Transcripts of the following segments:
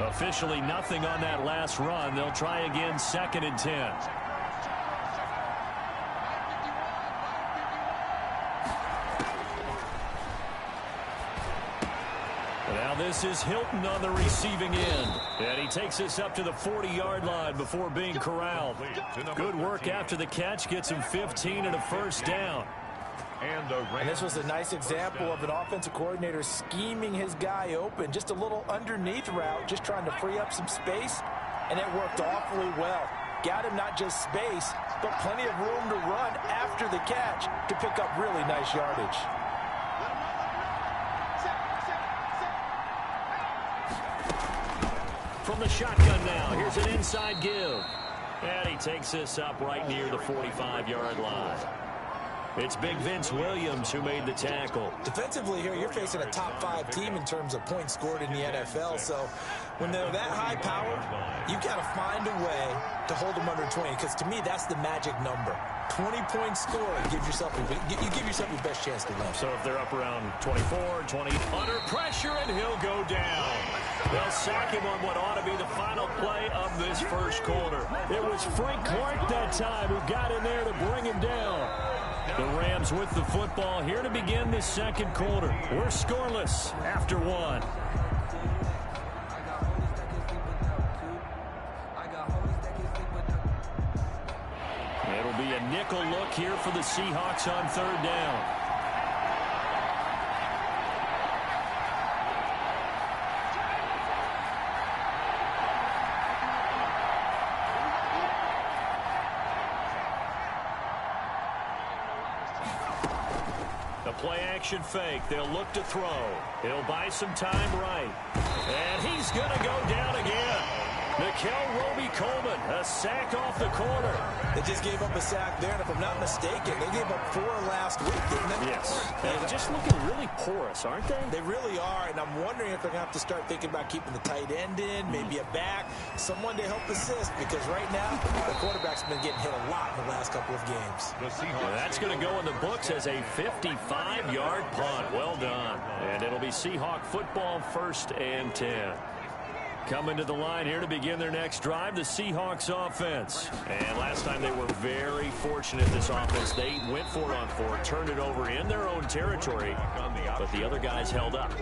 Officially nothing on that last run. They'll try again 2nd and 10. Now this is Hilton on the receiving end. And he takes us up to the 40-yard line before being corralled. Good work after the catch. Gets him 15 and a first down. And this was a nice example of an offensive coordinator scheming his guy open. Just a little underneath route, just trying to free up some space. And it worked awfully well. Got him not just space, but plenty of room to run after the catch to pick up really nice yardage. From the shotgun now, here's an inside give. And he takes this up right near the 45-yard line. It's Big Vince Williams who made the tackle. Defensively here, you're facing a top 5 team in terms of points scored in the NFL. So when they're that high powered, you've got to find a way to hold them under 20. Because to me, that's the magic number. 20 points scored. You give yourself your best chance to win. So if they're up around 24, 20, under pressure, and he'll go down. They'll sack him on what ought to be the final play of this first quarter. It was Frank Clark that time who got in there to bring him down. The Rams with the football here to begin the second quarter. We're scoreless after 1. It'll be a nickel look here for the Seahawks on 3rd down. Play-action fake. They'll look to throw. He'll buy some time right. And he's going to go down again. Nickel Roby-Coleman, a sack off the corner. They just gave up a sack there, and if I'm not mistaken, they gave up 4 last week, didn't they? Yes. They're just looking really porous, aren't they? They really are, and I'm wondering if they're going to have to start thinking about keeping the tight end in, maybe a back, someone to help assist, because right now, the quarterback's been getting hit a lot in the last couple of games. Well, that's going to go in the books as a 55-yard punt. Well done. And it'll be Seahawk football 1st and 10. Coming to the line here to begin their next drive, the Seahawks offense. And last time they were very fortunate, this offense. They went for it on 4, turned it over in their own territory, but the other guys held up.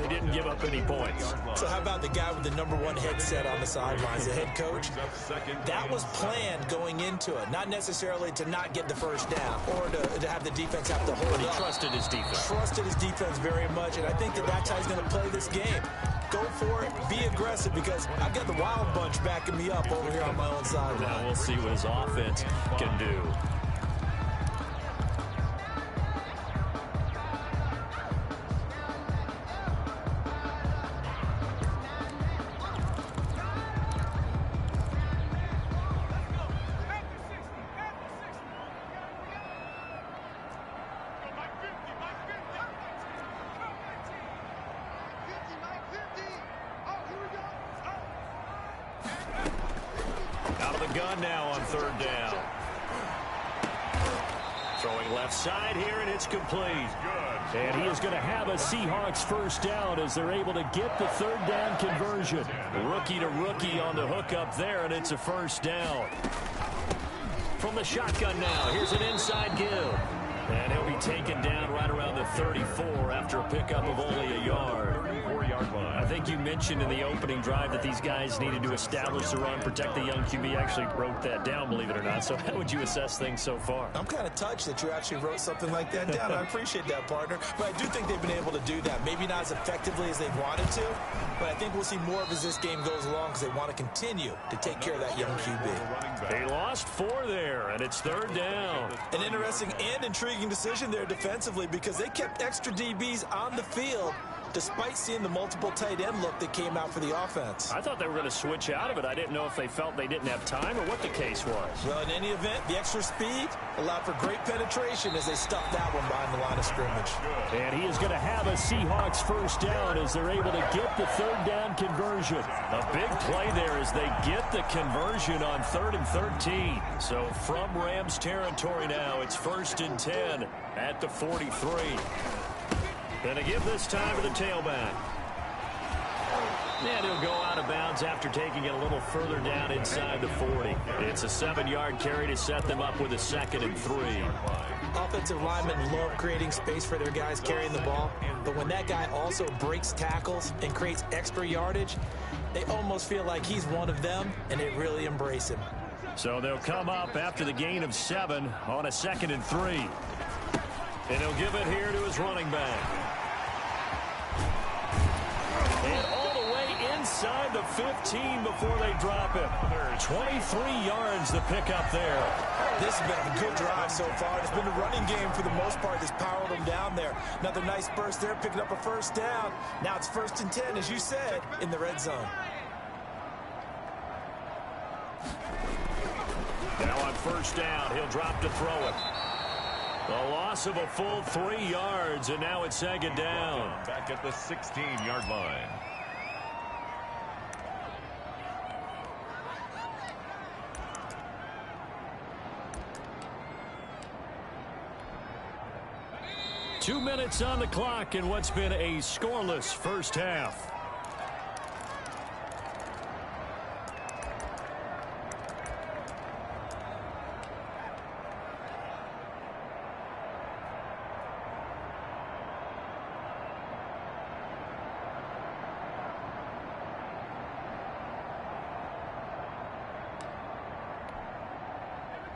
They didn't give up any points. So how about the guy with the #1 headset on the sidelines, the head coach? That was planned going into it, not necessarily to not get the first down or to have the defense have to hold But he up. trusted his defense. Trusted his defense very much, and I think that's how he's going to play this game. Go for it, be aggressive, because I've got the Wild Bunch backing me up over here on my own sideline. Now we'll see what his offense can do. Gun now on 3rd down. Throwing left side here, and it's complete. And he is going to have a Seahawks first down as they're able to get the 3rd down conversion. Rookie to rookie on the hook up there, and it's a first down. From the shotgun now, here's an inside give. And he'll be taken down right around the 34 after a pickup of only a yard. I think you mentioned in the opening drive that these guys needed to establish the run, protect the young QB. Actually wrote that down, believe it or not. So how would you assess things so far? I'm kind of touched that you actually wrote something like that down. I appreciate that, partner. But I do think they've been able to do that. Maybe not as effectively as they've wanted to, but I think we'll see more of as this game goes along because they want to continue to take care of that young QB. They lost 4 there, and it's 3rd down. An interesting and intriguing decision there defensively because they kept extra DBs on the field despite seeing the multiple tight end look that came out for the offense. I thought they were going to switch out of it. I didn't know if they felt they didn't have time or what the case was. Well, in any event, the extra speed allowed for great penetration as they stuffed that one behind the line of scrimmage. And he is going to have a Seahawks first down as they're able to get the 3rd down conversion. A big play there as they get the conversion on 3rd and 13. So from Rams territory now, it's 1st and 10 at the 43. Going to give this time to the tailback. And he'll go out of bounds after taking it a little further down inside the 40. It's a 7-yard carry to set them up with a 2nd and 3. Offensive linemen love creating space for their guys carrying the ball, but when that guy also breaks tackles and creates extra yardage, they almost feel like he's one of them, and they really embrace him. So they'll come up after the gain of 7 on a 2nd and 3. And he'll give it here to his running back. And all the way inside the 15 before they drop him. 23 yards to pick up there. This has been a good drive so far. It's been the running game for the most part that's powered them down there. Another nice burst there, picking up a 1st down. Now it's 1st and 10, as you said, in the red zone. Now on 1st down, he'll drop to throw it. A loss of a full 3 yards, and now it's 2nd down. Back at the 16-yard line. Two minutes on the clock in what's been a scoreless first half.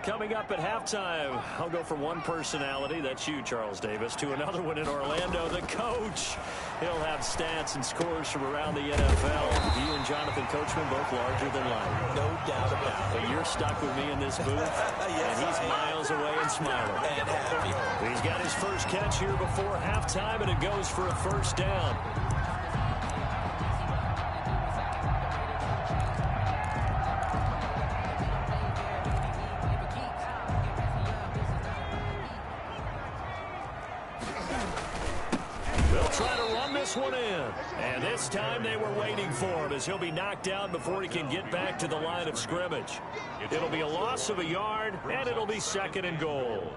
Coming up at halftime, I'll go from one personality, that's you, Charles Davis, to another one in Orlando, the coach. He'll have stats and scores from around the NFL. You and Jonathan Coachman both larger than life. No doubt about it. But you're stuck with me in this booth, Yes, and he's miles away and smiling. And happy. He's got his first catch here before halftime, and it goes for a 1st down. One in, and this time they were waiting for him as he'll be knocked down before he can get back to the line of scrimmage. It'll be a loss of a yard, and it'll be 2nd and goal.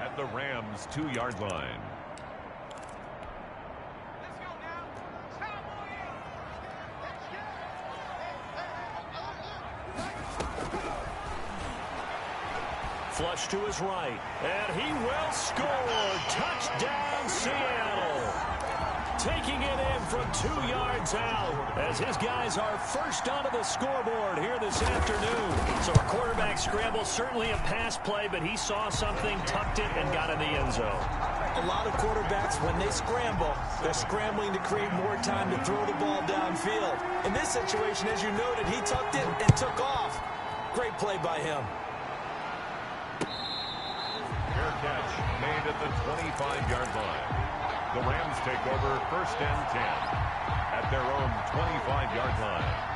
At the Rams' 2-yard line. Flush to his right, and he will score. Touchdown, Seattle. Taking it in from 2 yards out as his guys are first onto the scoreboard here this afternoon. So a quarterback scramble, certainly a pass play, but he saw something, tucked it, and got in the end zone. A lot of quarterbacks, when they scramble, they're scrambling to create more time to throw the ball downfield. In this situation, as you noted, he tucked it and took off. Great play by him. Fair catch made at the 25-yard line. The Rams take over 1st and 10 at their own 25-yard line.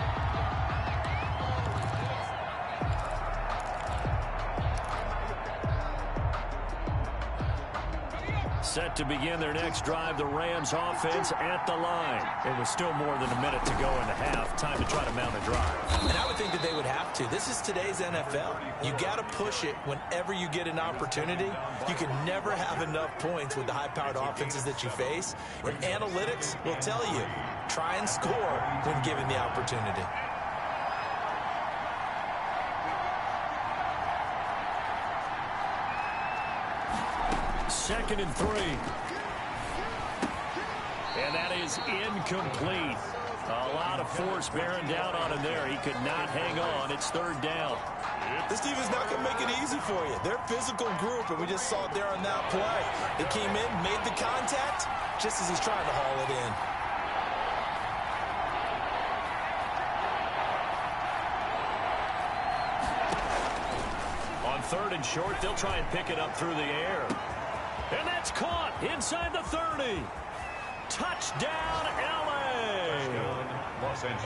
Set to begin their next drive, the Rams offense at the line. It was still more than a minute to go in the half. Time to try to mount a drive. And I would think that they would have to. This is today's NFL. You got to push it whenever you get an opportunity. You can never have enough points with the high-powered offenses that you face. And analytics will tell you, try and score when given the opportunity. 2nd and 3. And that is incomplete. A lot of force bearing down on him there. He could not hang on. It's 3rd down. This team is not going to make it easy for you. They're a physical group, and we just saw it there on that play. They came in, made the contact, just as he's trying to haul it in. On 3rd and short, they'll try and pick it up through the air. And that's caught inside the 30. Touchdown, L.A.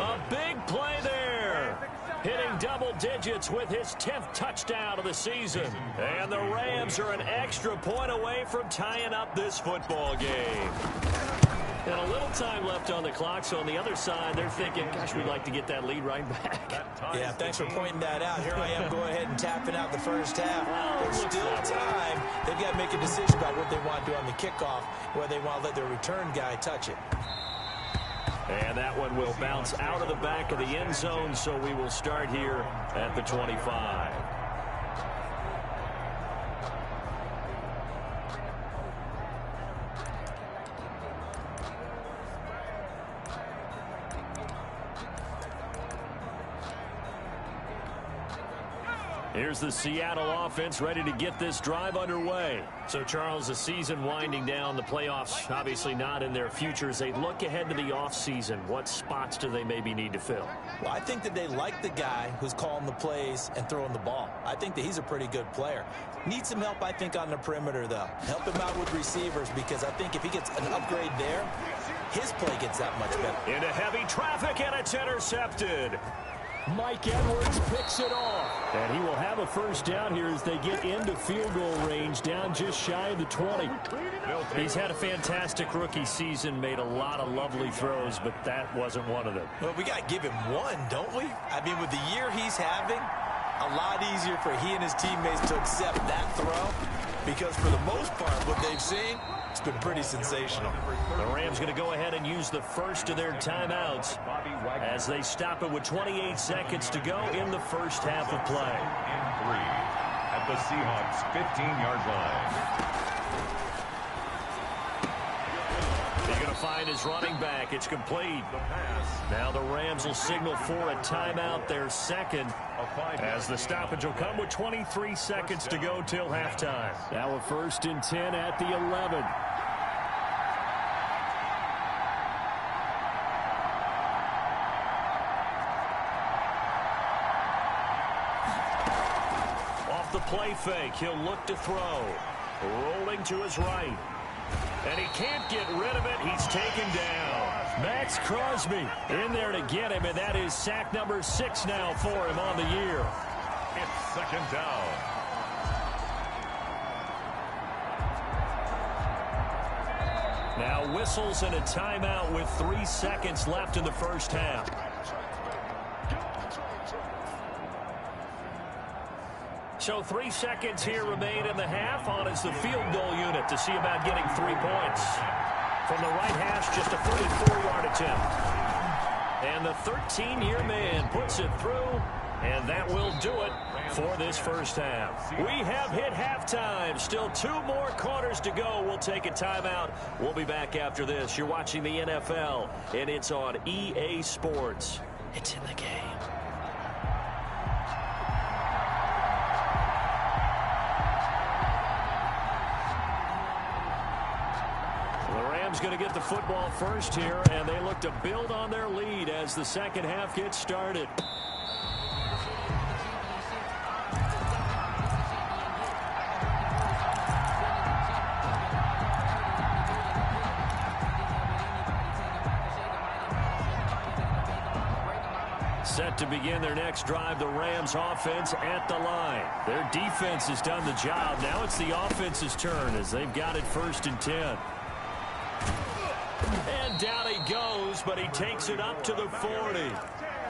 A big play there. Hitting double digits with his 10th touchdown of the season. And the Rams are an extra point away from tying up this football game. And a little time left on the clock, so on the other side, they're thinking, gosh, we'd like to get that lead right back. Yeah, thanks for pointing that out. Here I am going ahead and tapping out the first half. There's still time. They've got to make a decision about what they want to do on the kickoff, whether they want to let their return guy touch it. And that one will bounce out of the back of the end zone, so we will start here at the 25. Here's the Seattle offense ready to get this drive underway. So, Charles, the season winding down, the playoffs obviously not in their future. As they look ahead to the offseason, what spots do they maybe need to fill? Well, I think that they like the guy who's calling the plays and throwing the ball. I think that he's a pretty good player. Needs some help, I think, on the perimeter, though. Help him out with receivers, because I think if he gets an upgrade there, his play gets that much better. Into heavy traffic, and it's intercepted. Mike Edwards picks it off. And he will have a first down here as they get into field goal range, down just shy of the 20. He's had a fantastic rookie season, made a lot of lovely throws, but that wasn't one of them. Well, we got to give him one, don't we? I mean, with the year he's having, a lot easier for he and his teammates to accept that throw, because for the most part, what they've seen, it's been pretty sensational. The Rams going to go ahead and use the first of their timeouts as they stop it with 28 seconds to go in the first half of play. And 3 at the Seahawks 15-yard line. They're going to find his running back. It's complete. Now the Rams will signal for a timeout, their second, as the stoppage will come with 23 seconds to go till halftime. Now a 1st and 10 at the 11. Off the play fake, he'll look to throw. Rolling to his right. And he can't get rid of it. He's taken down. Max Crosby in there to get him, and that is sack number 6 now for him on the year. It's second down. Now whistles and a timeout with 3 seconds left in the first half. So 3 seconds here remain in the half. On is the field goal unit to see about getting 3 points. From the right hash, just a 34-yard attempt. And the 13-year man puts it through, and that will do it for this first half. We have hit halftime. Still 2 more quarters to go. We'll take a timeout. We'll be back after this. You're watching the NFL, and it's on EA Sports. It's in the game. Going to get the football first here, and they look to build on their lead as the second half gets started. Set to begin their next drive, the Rams offense at the line. Their defense has done the job. Now it's the offense's turn as they've got it 1st and 10. And down he goes, but he takes it up to the 40.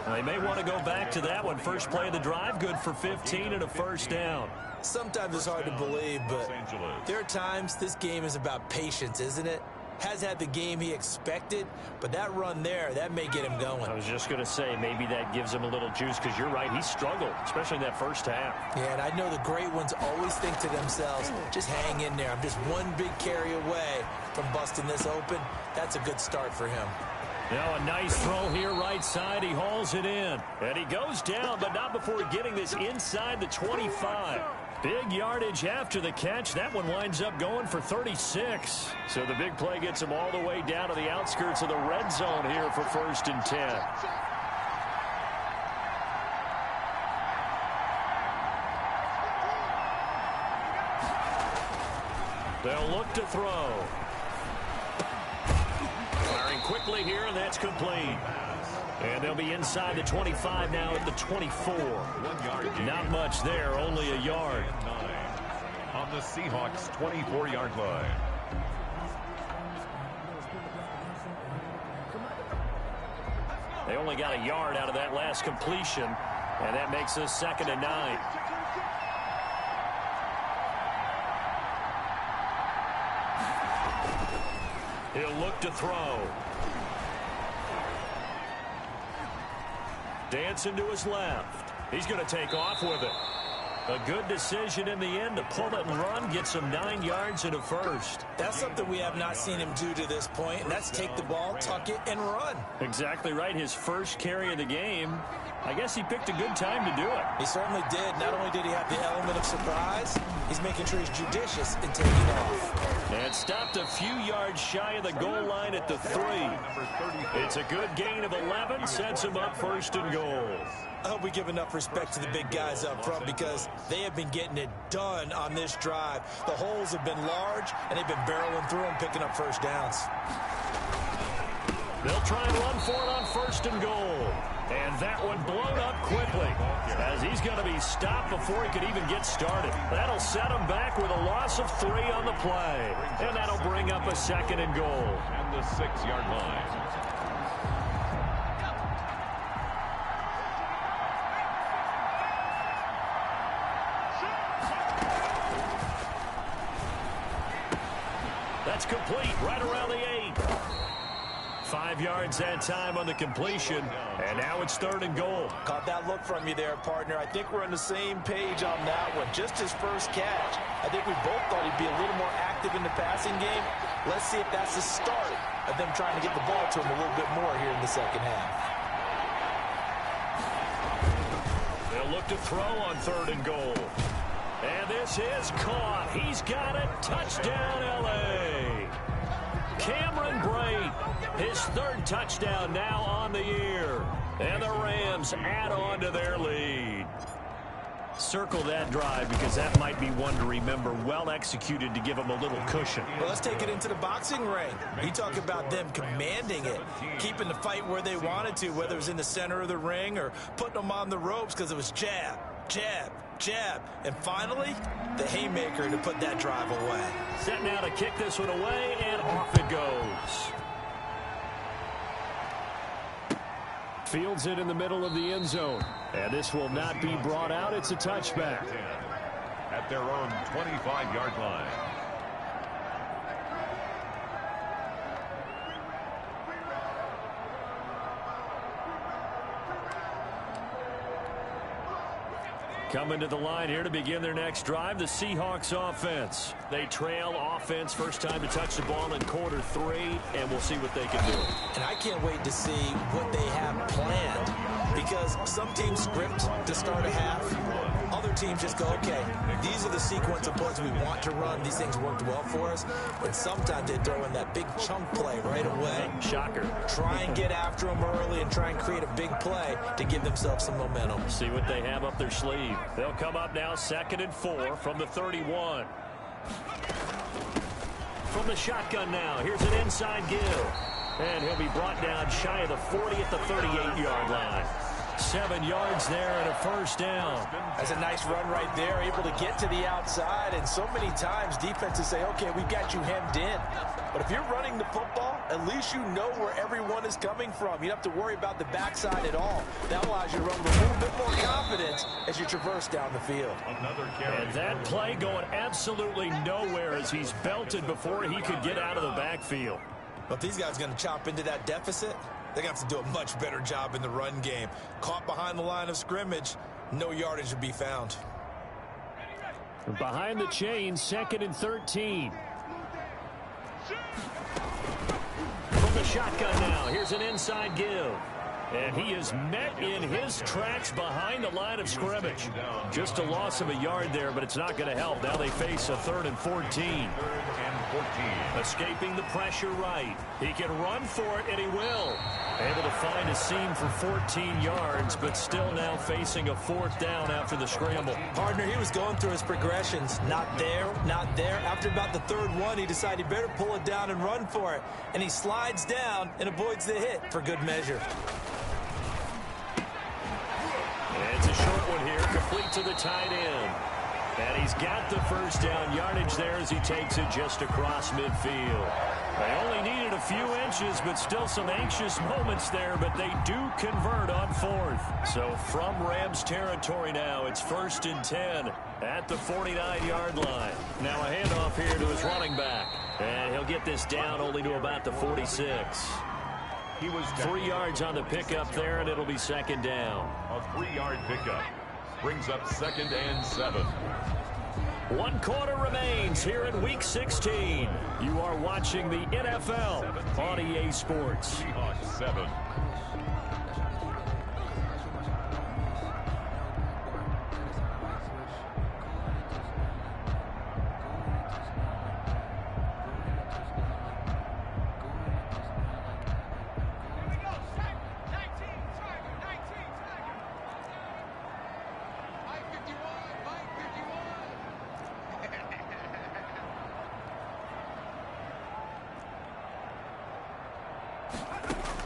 They may want to go back to that one. First play of the drive, good for 15 and a first down. Sometimes it's hard to believe, but there are times this game is about patience, isn't it? Has had the game he expected, but that run there, that may get him going. I was just going to say, maybe that gives him a little juice, because you're right, he struggled, especially in that first half. Yeah, and I know the great ones always think to themselves, just hang in there. I'm just one big carry away from busting this open. That's a good start for him. Now a nice throw here right side. He hauls it in. And he goes down, but not before getting this inside the 25. Big yardage after the catch. That one winds up going for 36. So the big play gets him all the way down to the outskirts of the red zone here for 1st and 10. They'll look to throw. Firing quickly here, and that's complete. And they'll be inside the 25 now at the 24. 1 yard gain. Not much there, only a yard. On the Seahawks 24-yard line. They only got a yard out of that last completion, and that makes us 2nd and 9. He'll look to throw. Dancing to his left. He's going to take off with it. A good decision in the end to pull it and run, get some 9 yards and a first. That's something we have not seen him do to this point, and that's take the ball, tuck it, and run. Exactly right. His first carry of the game. I guess he picked a good time to do it. He certainly did. Not only did he have the element of surprise, he's making sure he's judicious in taking off. And stopped a few yards shy of the goal line at the 3. It's a good gain of 11, sets him up first and goal. I hope we give enough respect to the big guys up front because they have been getting it done on this drive. The holes have been large, and they've been barreling through them, picking up first downs. They'll try and run for it on first and goal. And that one blown up quickly as he's going to be stopped before he could even get started. That'll set him back with a loss of 3 on the play. And that'll bring up a second and goal. And the 6-yard line. That's complete right around the 8. 5 yards that time on the completion, and now it's 3rd and goal. Caught that look from you there, partner. I think we're on the same page on that one. Just his first catch. I think we both thought he'd be a little more active in the passing game. Let's see if that's the start of them trying to get the ball to him a little bit more here in the second half. They'll look to throw on 3rd and goal. And this is caught. He's got it. Touchdown, L.A. Cameron Brate, his 3rd touchdown now on the year. And the Rams add on to their lead. Circle that drive because that might be one to remember. Well executed to give them a little cushion. Well, let's take it into the boxing ring. You talk about them commanding it, keeping the fight where they wanted to, whether it was in the center of the ring or putting them on the ropes because it was jab, jab, jab. And finally, the haymaker to put that drive away. Set now to kick this one away, and off it goes. Fields it in the middle of the end zone. And this will not be brought out. It's a touchback. At their own 25-yard line. Coming to the line here to begin their next drive, the Seahawks offense. They trail offense, first time to touch the ball in quarter 3, and we'll see what they can do. And I can't wait to see what they have planned because some teams script to start a half. Other teams just go, okay, these are the sequence of plays we want to run. These things worked well for us. And sometimes they throw in that big chunk play right away. Shocker. Try and get after them early and try and create a big play to give themselves some momentum. See what they have up their sleeve. They'll come up now 2nd and 4 from the 31. From the shotgun now, here's an inside give. And he'll be brought down shy of the 40 at the 38-yard line. 7 yards there and a first down. That's a nice run right there, able to get to the outside. And so many times defenses say, okay, we've got you hemmed in. But if you're running the football, at least you know where everyone is coming from. You don't have to worry about the backside at all. That allows you to run with a little bit more confidence as you traverse down the field. Another carry. And that play going absolutely nowhere as he's belted before he could get out of the backfield. But if these guys are going to chop into that deficit, they're going to have to do a much better job in the run game. Caught behind the line of scrimmage, no yardage to be found. Behind the chain, 2nd and 13. From the shotgun now, here's an inside give. And he is met in his tracks behind the line of scrimmage. Just a loss of a yard there, but it's not going to help. Now they face a 3rd and 14. 3rd and 14. Escaping the pressure right. He can run for it, and he will. Able to find a seam for 14 yards, but still now facing a 4th down after the scramble. Partner, he was going through his progressions. Not there, not there. After about the 3rd one, he decided he better pull it down and run for it. And he slides down and avoids the hit for good measure. It's a short one here, complete to the tight end. And he's got the first down yardage there as he takes it just across midfield. They only needed a few inches, but still some anxious moments there, but they do convert on 4th. So from Rams territory now, it's 1st and 10 at the 49-yard line. Now a handoff here to his running back. And he'll get this down only to about the 46. He was 3 yards on the pickup there, and it'll be second down. A 3-yard pickup brings up 2nd and 7. 1 quarter remains here in Week 16. You are watching the NFL on EA Sports. Seahawks 7.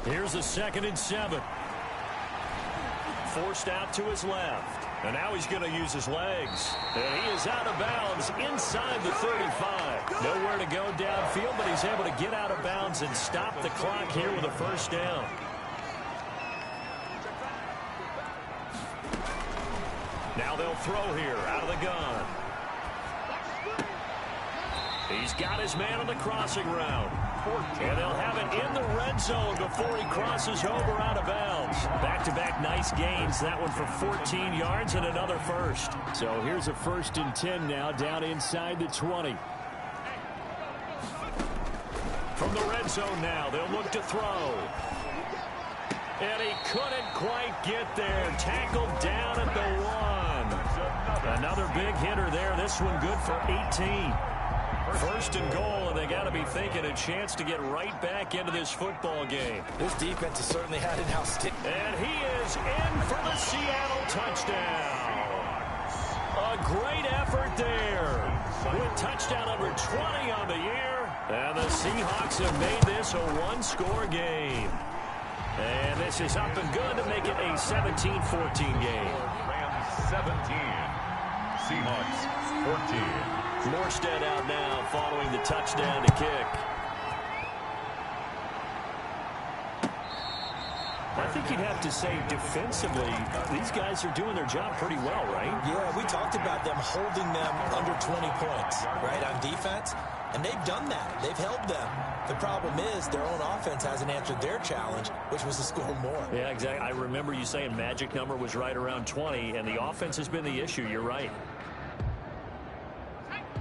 Here's a 2nd and 7. Forced out to his left. And now he's going to use his legs. And he is out of bounds inside the 35. Nowhere to go downfield, but he's able to get out of bounds and stop the clock here with a first down. Now they'll throw here out of the gun. He's got his man on the crossing route. And they'll have it in the red zone before he crosses over out of bounds. Back-to-back nice gains. That one for 14 yards and another first. So here's a 1st and 10 now down inside the 20. From the red zone now, they'll look to throw. And he couldn't quite get there. Tackled down at the 1. Another big hitter there. This one good for 18. 1st and goal, and they got to be thinking a chance to get right back into this football game. This defense has certainly had an outstanding. And he is in for the Seattle touchdown. A great effort there. With touchdown number 20 on the year. And the Seahawks have made this a 1-score game. And this is up and good to make it a 17-14 game. Rams 17. Seahawks 14. Morstead out now following the touchdown to kick. I think you'd have to say defensively, these guys are doing their job pretty well, right? Yeah, we talked about them holding them under 20 points, right, on defense. And they've done that. They've held them. The problem is their own offense hasn't answered their challenge, which was to score more. Yeah, exactly. I remember you saying magic number was right around 20, and the offense has been the issue. You're right.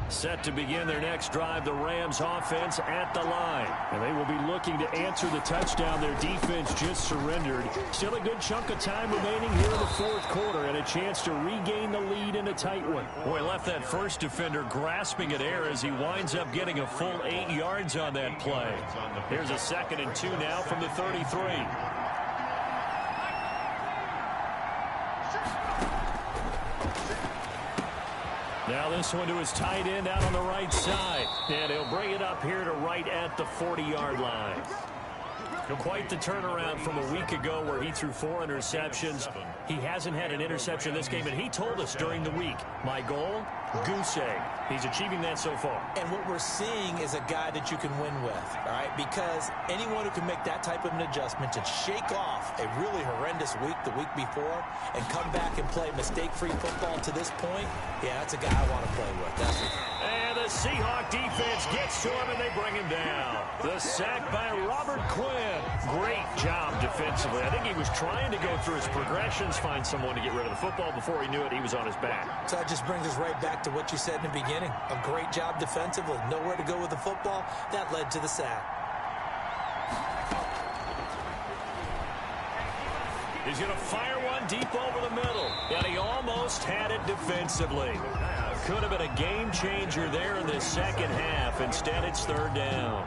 Set to begin their next drive, the Rams offense at the line. And they will be looking to answer the touchdown their defense just surrendered. Still a good chunk of time remaining here in the 4th quarter and a chance to regain the lead in a tight one. Boy, left that first defender grasping at air as he winds up getting a full 8 yards on that play. Here's a 2nd and 2 now from the 33. Now this one to his tight end out on the right side. And he'll bring it up here to right at the 40-yard line. Quite the turnaround from a week ago where he threw 4 interceptions. He hasn't had an interception this game, and he told us during the week, my goal, goose egg. He's achieving that so far. And what we're seeing is a guy that you can win with, all right? Because anyone who can make that type of an adjustment to shake off a really horrendous week the week before and come back and play mistake-free football to this point, yeah, that's a guy I want to play with. And the Seahawk defense gets to him, and they bring him down. The sack by Robert Quinn. Great job defensively. I think he was trying to go through his progressions, find someone to get rid of the football. Before he knew it, he was on his back. So that just brings us right back to what you said in the beginning. A great job defensively. Nowhere to go with the football. That led to the sack. He's going to fire one deep over the middle. And he almost had it defensively. Could have been a game changer there in the second half. Instead, it's 3rd down.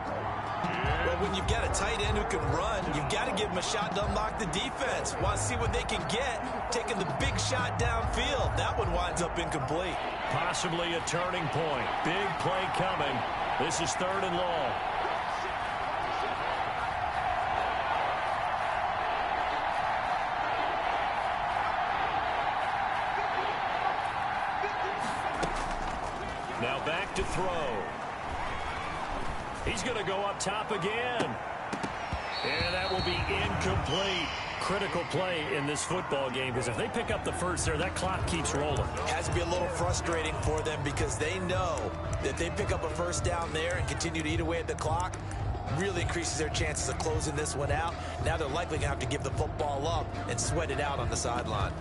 Well, when you've got a tight end who can run, you've got to give him a shot to unlock the defense. Want to see what they can get, taking the big shot downfield. That one winds up incomplete. Possibly a turning point. Big play coming. This is 3rd and long. Now back to throw. He's going to go up top again. And that will be incomplete. Critical play in this football game, because if they pick up the first there, that clock keeps rolling. It has to be a little frustrating for them because they know that they pick up a first down there and continue to eat away at the clock. really increases their chances of closing this one out. Now they're likely going to have to give the football up and sweat it out on the sideline.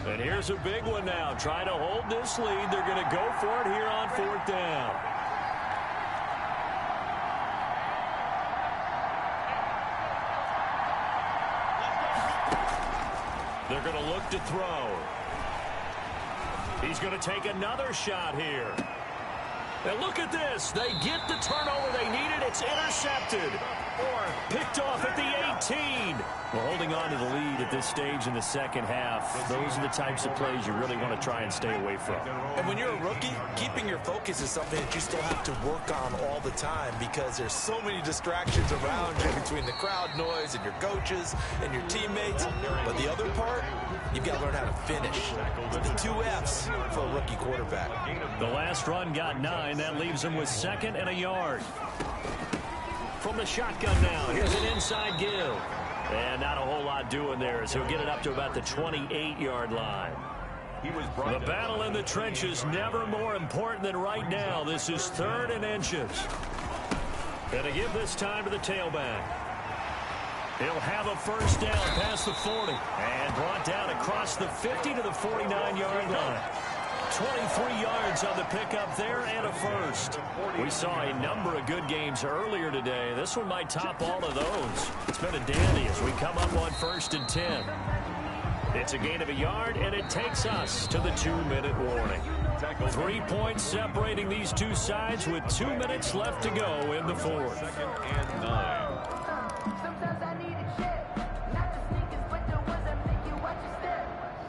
And here's a big one now. Trying to hold this lead. They're going to go for it here on 4th down. They're going to look to throw. He's going to take another shot here. And look at this. They get the turnover they needed. It's intercepted. Or picked off at the 18. Well, holding on to the lead at this stage in the second half, those are the types of plays you really want to try and stay away from. And when you're a rookie, keeping your focus is something that you still have to work on all the time because there's so many distractions around you between the crowd noise and your coaches and your teammates. But the other part, you've got to learn how to finish. The 2 F's for a rookie quarterback. The last run got 9. That leaves him with 2nd and a yard. From the shotgun now, here's an inside give. And not a whole lot doing there as he'll get it up to about the 28-yard line. The battle in the trenches never more important than right now. This is 3rd and inches. And to give this time to the tailback. He'll have a first down past the 40. And brought down across the 50 to the 49-yard line. 23 yards on the pickup there and a first. We saw a number of good games earlier today. This one might top all of those. It's been a dandy as we come up on 1st and 10. It's a gain of a yard, and it takes us to the 2-minute warning. 3 points separating these two sides with 2 minutes left to go in the 4th. 2nd and 9.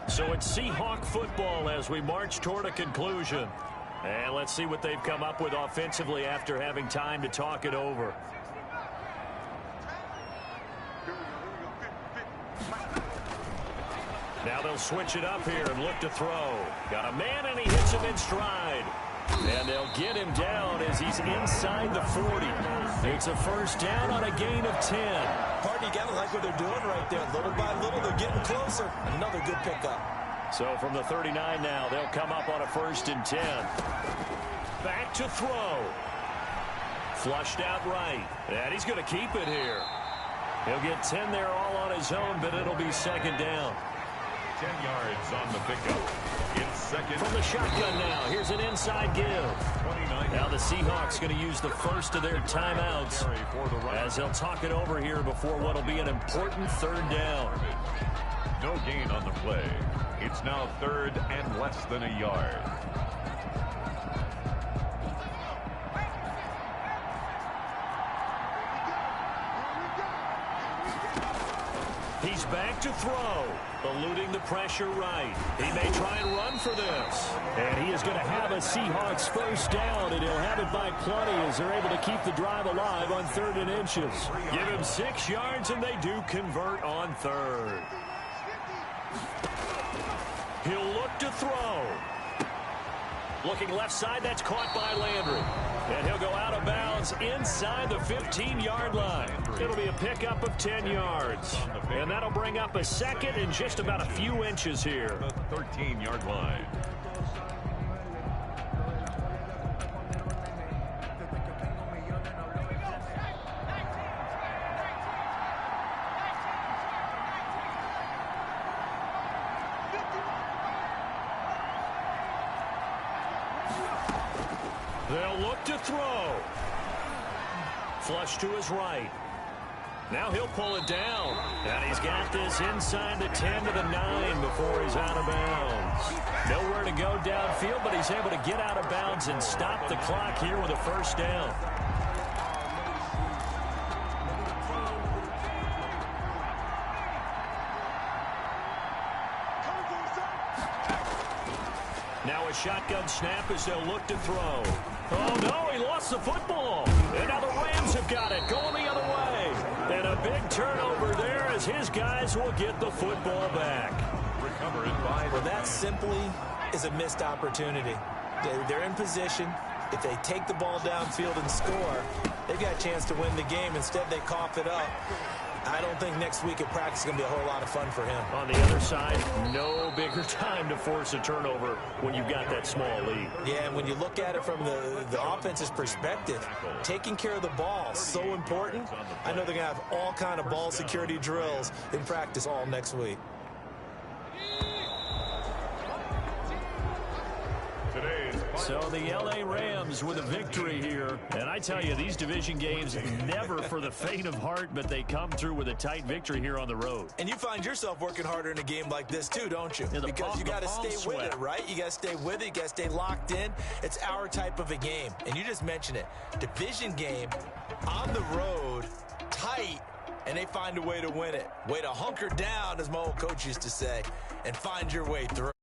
So it's Seahawk football as we march toward a conclusion. And let's see what they've come up with offensively after having time to talk it over. Now they'll switch it up here and look to throw. Got a man, and he hits him in stride. And they'll get him down as he's inside the 40. It's a first down on a gain of 10. Party, you got to like what they're doing right there. Little by little, they're getting closer. Another good pickup. So from the 39 now, they'll come up on a 1st and 10. Back to throw. Flushed out right. And he's going to keep it here. He'll get 10 there all on his own, but it'll be 2nd down. 10 yards on the pickup. It's 2nd. From the shotgun now, here's an inside give. Now the Seahawks going to use the first of their timeouts as they'll talk it over here before what will be an important 3rd down. No gain on the play. It's now 3rd and less than a yard. He's back to throw. Eluding the pressure right. He may try and run for this. And he is going to have a Seahawks first down, and he'll have it by plenty as they're able to keep the drive alive on 3rd and inches. Give him 6 yards, and they do convert on 3rd. He'll look to throw. Looking left side, that's caught by Landry. And he'll go out of bounds inside the 15-yard line. It'll be a pickup of 10 yards. And that'll bring up a 2nd and just about a few inches here. The 13-yard line. They'll look to throw. Flush to his right. Now he'll pull it down. And he's got this inside the 10 to the 9 before he's out of bounds. Nowhere to go downfield, but he's able to get out of bounds and stop the clock here with a first down. Now a shotgun snap as they'll look to throw. Oh, no, he lost the football. And now the Rams have got it, going the other way. And a big turnover there as his guys will get the football back. Recover it by... Well, that simply is a missed opportunity. They're in position. If they take the ball downfield and score, They've got a chance to win the game. Instead, they cough it up. I don't think next week at practice is going to be a whole lot of fun for him. On the other side, no bigger time to force a turnover when you've got that small lead. Yeah, and when you look at it from the offense's perspective, taking care of the ball is so important. I know they're going to have all kind of ball security drills in practice all next week. So the L.A. Rams with a victory here. And I tell you, these division games never for the faint of heart, but they come through with a tight victory here on the road. And you find yourself working harder in a game like this too, don't you? Yeah, because you got to stay with it, right? You got to stay with it. You got to stay locked in. It's our type of a game. And you just mentioned it. Division game on the road, tight, and they find a way to win it. Way to hunker down, as my old coach used to say, and find your way through.